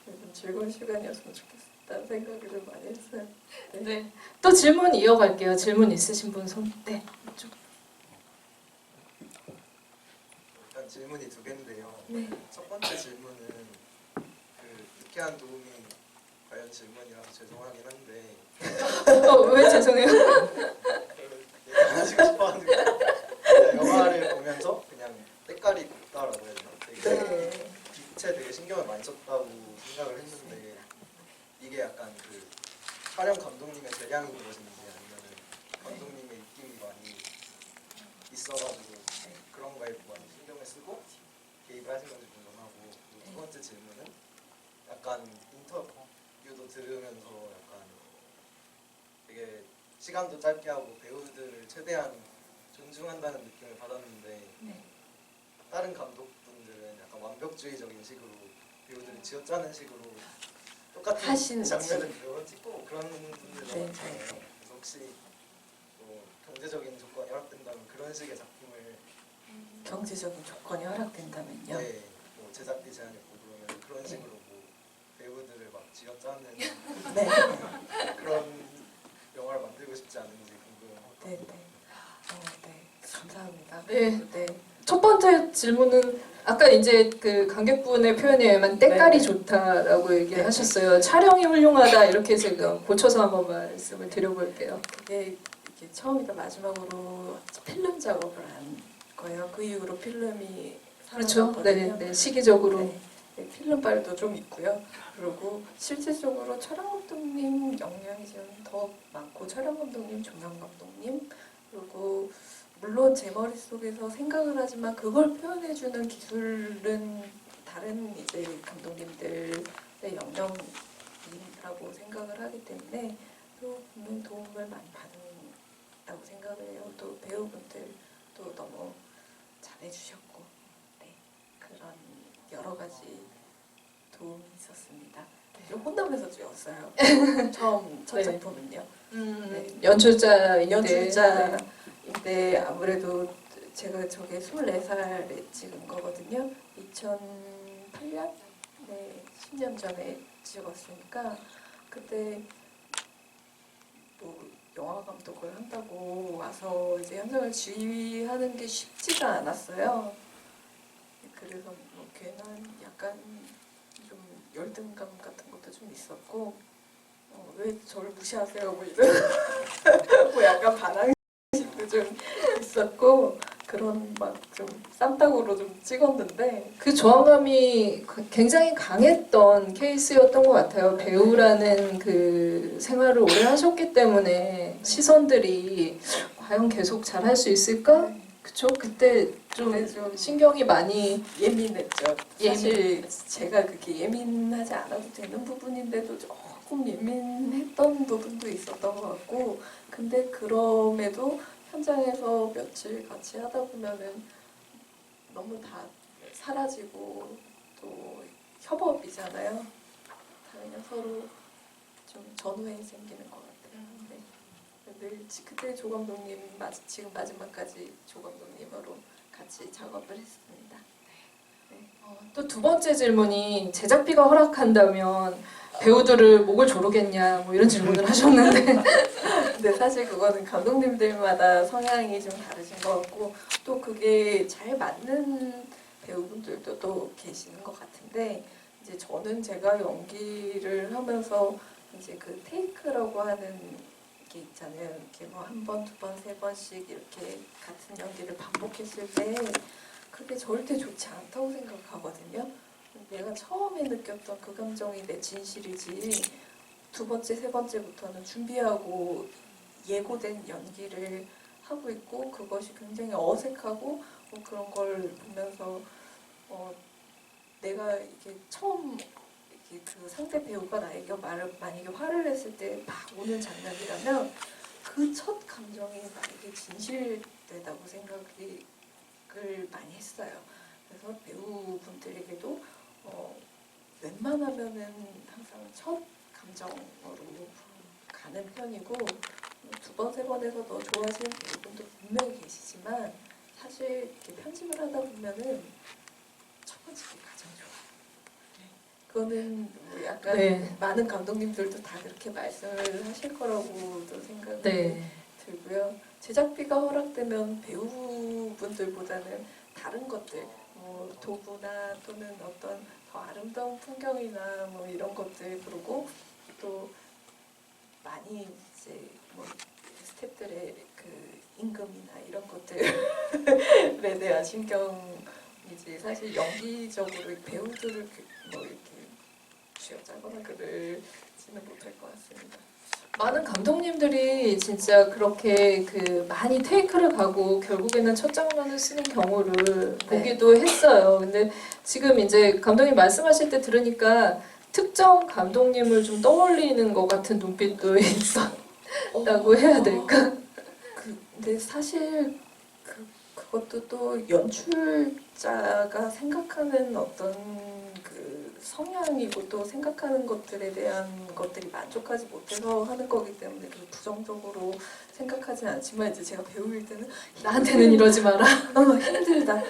좀 즐거운 시간이었으면 좋겠다는 생각을 좀 많이 했어요. 네. 또 질문 이어갈게요. 질문 있으신 분 손. 네. 이쪽. 일단 질문이 두 개인데요. 네. 첫 번째 질문은 그 유쾌한 도움이 관련 질문이라서 죄송하긴 한데 왜 죄송해요? 얘기하시고 싶어하는데 그냥 영화를 보면서 그냥 때깔이 있다라고 해야 되나? 되게 네. 빛에 되게 신경을 많이 썼다고 생각을 했는데 이게 약간 그 촬영 감독님의 재량인 것인지 아니면은 감독님의 입김이 많이 있어가지고 그런 거에 많이 신경을 쓰고 개입을 하신 건지 궁금하고 그리고 두 번째 질문은 약간 인터뷰도 들으면서 약간 되게 시간도 짧게 하고 배우들을 최대한 존중한다는 느낌을 받았는데 네. 다른 감독분들은 약간 완벽주의적인 식으로 배우들을 쥐어짜는 식으로 똑같은 하시는지. 장면을 여러 찍고 그런 분들도 네. 많잖아요. 그래서 혹시 뭐 경제적인 조건이 허락된다면 그런 식의 작품을 경제적인 조건이 허락된다면요. 네, 뭐 제작비 제한이 있고 그러면 그런 네. 식으로 뭐 배우들을 막 쥐어짜는 네. 그런 영화를 만들고 싶지 않은지 궁금해요. 네. 네. 네. 감사합니다. 네. 네. 첫 번째 질문은 아까 이제 그 관객분의 표현에 의하면 때깔이 네. 좋다라고 얘기하셨어요. 네. 촬영이 훌륭하다 이렇게 제가 고쳐서 한번 말씀을 드려볼게요. 그게 이렇게 처음이자 마지막으로 필름 작업을 한 거예요. 그 이후로 필름이 그렇죠. 네, 사라졌거든요. 네, 시기적으로. 네, 네, 필름빨도 좀 있고요. 그리고 실질적으로 촬영 감독님 역량이 좀 더 많고 촬영 감독님, 조명 감독님 그리고 물론 제 머릿속에서 생각을 하지만 그걸 표현해주는 기술은 다른 이제 감독님들의 역량이라고 생각을 하기 때문에 또 분명히 도움을 많이 받는다고 생각을 해요. 또 배우분들도 너무 잘해주셨고 네, 그런 여러 가지 도움이 있었습니다. 좀 혼나면서 찍었어요. 처음 첫 네. 작품은요. 연출자인데. 연출자인데 아무래도 제가 저게 24살에 찍은 거거든요. 2008년? 네, 10년 전에 찍었으니까 그때 뭐 영화 감독을 한다고 와서 이제 현장을 지휘하는 게 쉽지가 않았어요. 그래서 뭐 괜한 약간 좀 열등감 같은 것도 좀 있었고 왜 저를 무시하세요 뭐 이런 뭐 약간 반항심도 좀 있었고 그런 막 좀 쌈딱으로 좀 찍었는데 그 저항감이 굉장히 강했던 케이스였던 것 같아요. 배우라는 그 생활을 오래 하셨기 때문에 시선들이 과연 계속 잘할 수 있을까? 그쵸? 그때 좀 네, 좀 신경이 많이 예민했죠. 사실 제가 그렇게 예민하지 않아도 되는 부분인데도 조금 예민했던 부분도 있었던 것 같고 근데 그럼에도 현장에서 며칠 같이 하다 보면은 너무 다 사라지고 또 협업이잖아요. 그냥 서로 좀 전후에 생기는 것 같아요. 네. 늘 그때 조 감독님 지금 마지막까지 조 감독님으로 같이 작업을 했습니다. 또 두 번째 질문이 제작비가 허락한다면 배우들을 목을 조르겠냐 뭐 이런 질문을 하셨는데 근데 사실 그거는 감독님들마다 성향이 좀 다르신 것 같고 또 그게 잘 맞는 배우분들도 또 계시는 것 같은데 이제 저는 제가 연기를 하면서 이제 그 테이크라고 하는 게 있잖아요. 이렇게 뭐 한 번, 두 번, 세 번씩 이렇게 같은 연기를 반복했을 때 그게 절대 좋지 않다고 생각하거든요. 내가 처음에 느꼈던 그 감정이 내 진실이지 두 번째, 세 번째부터는 준비하고 예고된 연기를 하고 있고 그것이 굉장히 어색하고 뭐 그런 걸 보면서 내가 이게 처음 이렇게 그 상대 배우가 나에게 만약에 화를 냈을 때 막 오는 장면이라면 그 첫 감정이 나에게 진실되다고 생각을 많이 했어요. 그래서 배우분들에게도 웬만하면은 항상 첫 감정으로 가는 편이고 두 번, 세 번에서 더 좋아하시는 배우분도 분명히 계시지만 사실 이렇게 편집을 하다 보면은 첫 번째 게 가장 좋아요. 그거는 뭐 약간 네. 많은 감독님들도 다 그렇게 말씀을 하실 거라고도 생각이 네. 들고요. 제작비가 허락되면 배우분들보다는 다른 것들, 뭐 도구나 또는 어떤 더 아름다운 풍경이나 뭐 이런 것들, 그리고 또 많이 이제 뭐 스태프들의 그 임금이나 이런 것들에 대한 신경이지, 사실 연기적으로 배우들을 뭐 이렇게 쥐어짜거나 그러지는 못할 것 같습니다. 많은 감독님들이 진짜 그렇게 그 많이 테이크를 가고 결국에는 첫 장면을 쓰는 경우를 보기도 했어요. 근데 지금 이제 감독님 말씀하실 때 들으니까 특정 감독님을 좀 떠올리는 것 같은 눈빛도 있었다고 해야 될까? 근데 사실 그것도 또 연출자가 생각하는 어떤 그 성향이고 또 생각하는 것들에 대한 것들이 만족하지 못해서 하는 거기 때문에 그 부정적으로 생각하지 않지만, 이제 제가 배우일 때는 나한테는 이러지 마라. 힘들다,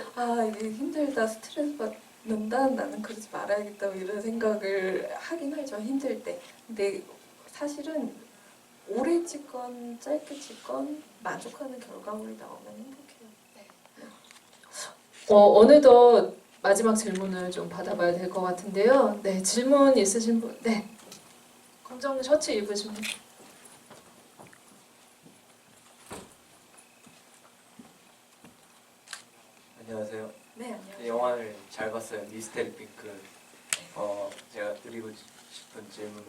이게 힘들다, 스트레스 받는다, 나는 그러지 말아야겠다, 뭐 이런 생각을 하긴 하죠, 힘들 때. 근데 사실은 오래 찍건 짧게 찍건 만족하는 결과물이 나오면 행복해요. 어느덧 마지막 질문을 좀 받아봐야 될 것 같은데요. 네, 질문 있으신 분? 네. 검정 셔츠 입으신 분? 안녕하세요. 네, 안녕하세요. 영화를 잘 봤어요. 미스테리 핑크. 제가 드리고 싶은 질문은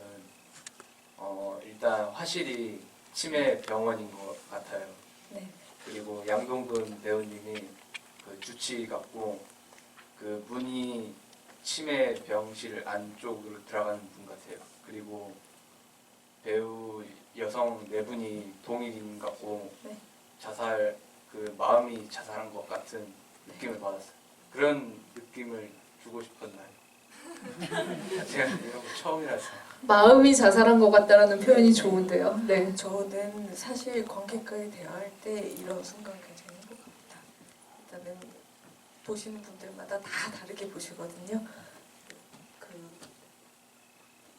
일단 화실이 치매 병원인 것 같아요. 네. 그리고 양동근 배우님이 그 주치 같고 그 문이 치매 병실 안쪽으로 들어가는 분 같아요. 그리고 배우 여성 네 분이 동일인 같고 네. 자살 그 마음이 자살한 것 같은 느낌을 받았어요. 그런 느낌을 주고 싶었나요? 제가 이런 거 처음이라서. 마음이 자살한 것 같다라는 표현이 좋은데요. 네. 저는 사실 관객과의 대화할 때 이런 순간 굉장히 행복합니다. 일단은 보시는 분들마다 다 다르게 보시거든요. 그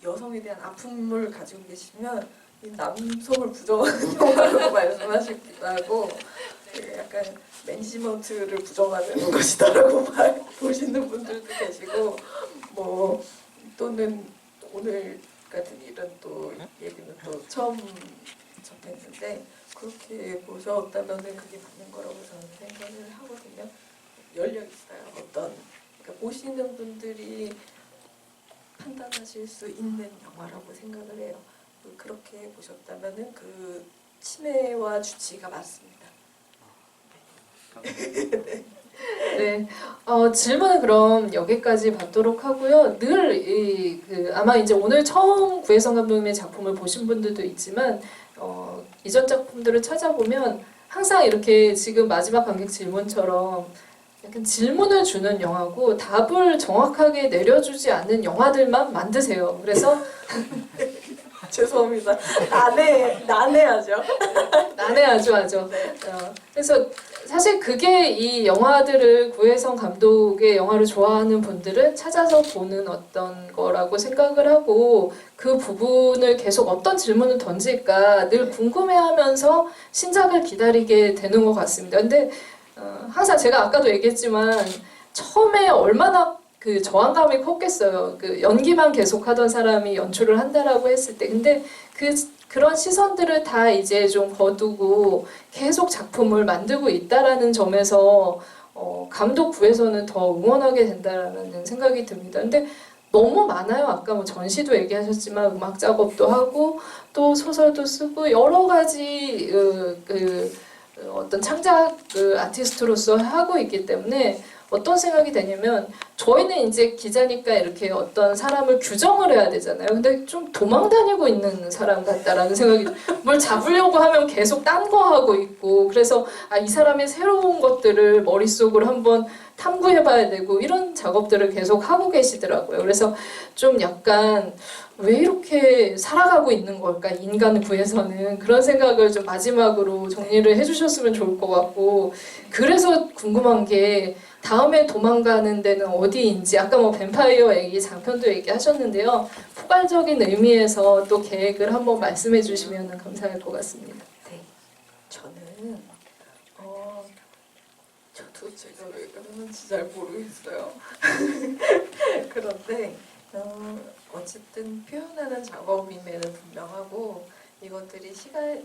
여성에 대한 아픔을 가지고 계시면 이 남성을 부정하는 영화라고 말씀하시기도 하고, 약간 매니지먼트를 부정하는 것이다라고 보시는 분들도 계시고, 뭐 또는 오늘 같은 이런 또 얘기는 또 처음 접했는데, 그렇게 보셨다면은 그게 맞는 거라고 저는 생각을 하거든요. 열려 있어요. 어떤, 그러니까 보시는 분들이 판단하실 수 있는 영화라고 생각을 해요. 그렇게 보셨다면은 그 치매와 주치가 맞습니다. 네. 질문은 그럼 여기까지 받도록 하고요. 아마 이제 오늘 처음 구혜성 감독님의 작품을 보신 분들도 있지만, 이전 작품들을 찾아보면 항상 이렇게 지금 마지막 관객 질문처럼 약간 질문을 주는 영화고 답을 정확하게 내려주지 않는 영화들만 만드세요. 그래서 죄송합니다. 난해하죠. 난해하죠. 그래서 사실 그게 이 영화들을 구혜성 감독의 영화를 좋아하는 분들은 찾아서 보는 어떤 거라고 생각을 하고, 그 부분을 계속 어떤 질문을 던질까 늘 궁금해하면서 신작을 기다리게 되는 것 같습니다. 근데 항상 제가 아까도 얘기했지만 처음에 얼마나 그 저항감이 컸겠어요. 그 연기만 계속하던 사람이 연출을 한다라고 했을 때. 근데 그런 시선들을 다 이제 좀 거두고 계속 작품을 만들고 있다라는 점에서 감독 부에서는 더 응원하게 된다라는 생각이 듭니다. 근데 너무 많아요. 아까 뭐 전시도 얘기하셨지만 음악 작업도 하고 또 소설도 쓰고 여러 가지 어떤 창작 아티스트로서 하고 있기 때문에 어떤 생각이 되냐면, 저희는 이제 기자니까 이렇게 어떤 사람을 규정을 해야 되잖아요. 근데 좀 도망 다니고 있는 사람 같다라는 생각이, 뭘 잡으려고 하면 계속 딴 거 하고 있고, 그래서 이 사람의 새로운 것들을 머릿속으로 한번 탐구해봐야 되고 이런 작업들을 계속 하고 계시더라고요. 그래서 좀 약간 왜 이렇게 살아가고 있는 걸까 인간 구에서는 그런 생각을 좀 마지막으로 정리를 해주셨으면 좋을 것 같고 그래서 궁금한 게 다음에 도망가는 데는 어디인지 아까 뭐 뱀파이어 얘기 장편도 얘기하셨는데요. 포괄적인 의미에서 또 계획을 한번 말씀해 주시면 감사할 것 같습니다. 네, 저는 저도 제가 왜 그러는지 잘 모르겠어요. 그런데 어쨌든 표현하는 작업임에는 분명하고 이것들이 시간이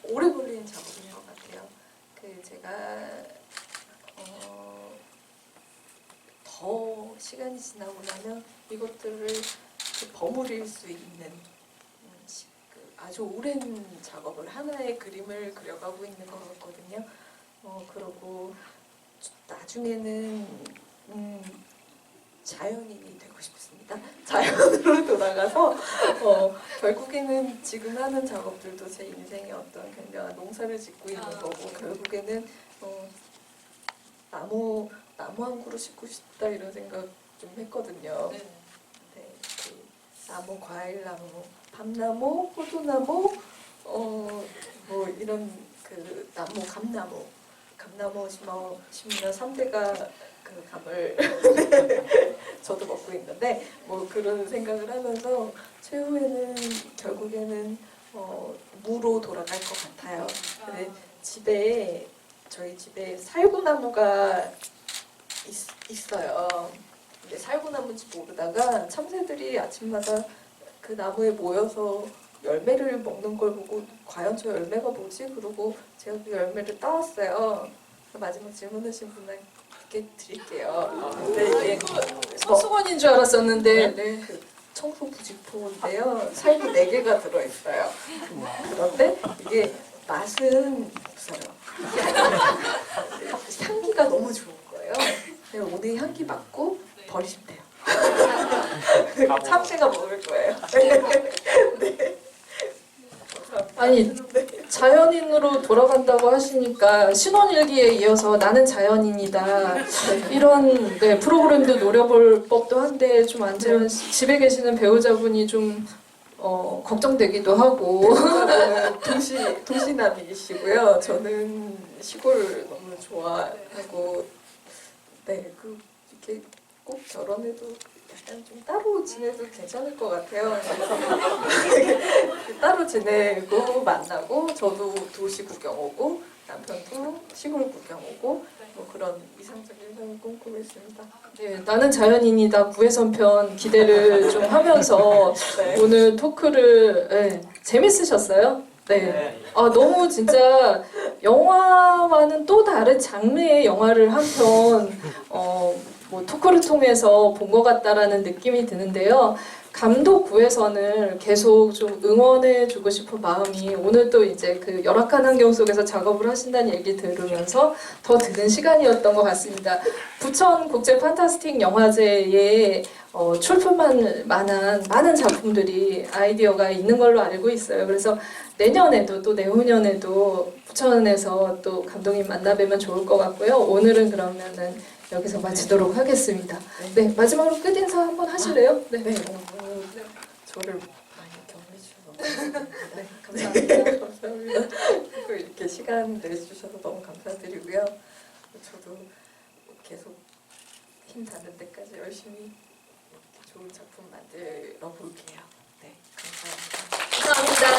오래 걸리는 작업인 것 같아요. 제가 더 시간이 지나고 나면 이것들을 버무릴 수 있는 아주 오랜 작업을 하나의 그림을 그려가고 있는 것 같거든요. 그러고 나중에는 자연인이 되고 싶습니다. 자연으로 돌아가서 결국에는 지금 하는 작업들도 제 인생의 어떤 굉장한 농사를 짓고 있는 거고 결국에는 나무 한 그루 심고 싶다 이런 생각 좀 했거든요. 네, 나무, 과일나무, 밤나무, 포도나무, 뭐 이런 나무, 감나무 심으면 3대가 그 감을 저도 먹고 있는데 뭐 그런 생각을 하면서 최후에는 결국에는 무로 돌아갈 것 같아요. 근데 저희 집에 살구나무가 있어요. 근데 살구나무인지 모르다가 참새들이 아침마다 그 나무에 모여서 열매를 먹는 걸 보고 과연 저 열매가 뭐지? 그러고 제가 그 열매를 따왔어요. 마지막 질문하신 분께 드릴게요. 근데 이게 서수건인 줄 알았었는데 그 청소 부직포인데요. 살구 4개가 들어있어요. 그런데 이게 맛은 없어요. 향기가 너무 좋은 거예요. 내가 오늘 향기 맡고 버리시면 돼요. 그리고 참새가 먹을 거예요. 네. 아니 자연인으로 돌아간다고 하시니까 신혼일기에 이어서 나는 자연인이다 이런 프로그램도 노려볼 법도 한데 좀 안재현 씨 집에 계시는 배우자분이 좀 걱정되기도 하고 배우자분은 도시남이시고요. 저는 시골 너무 좋아하고 이렇게 꼭 결혼해도 약간 좀 따로 지내도 괜찮을 것 같아요. 그래서 따로 지내고 만나고 저도 도시 구경 오고 남편도 시골 구경 오고 뭐 그런 이상적인 삶을 꿈꾸고 있습니다. 네, 나는 자연인이다 9회선 편 기대를 좀 하면서 네. 오늘 토크를 재밌으셨어요? 네. 아, 너무 진짜 영화와는 또 다른 장르의 영화를 한 편 뭐 토크를 통해서 본 것 같다라는 느낌이 드는데요. 감독 구혜선을 계속 좀 응원해주고 싶은 마음이 오늘 또 이제 그 열악한 환경 속에서 작업을 하신다는 얘기 들으면서 더 드는 시간이었던 것 같습니다. 부천 국제 판타스틱 영화제에 출품할 만한 많은 작품들이 아이디어가 있는 걸로 알고 있어요. 그래서 내년에도 또 내후년에도 부천에서 또 감독님 만나뵈면 좋을 것 같고요. 오늘은 그러면은 여기서 마치도록 하겠습니다. 네, 마지막으로 끝인사 한번 하실래요? 네, 오늘 저를 많이 격려해 주셔서 네, 감사합니다. 감사합니다. 그리고 이렇게 시간 내주셔서 너무 감사드리고요. 저도 계속 힘 닿는 데까지 열심히 좋은 작품 만들어 볼게요. 네, 감사합니다. 감사합니다.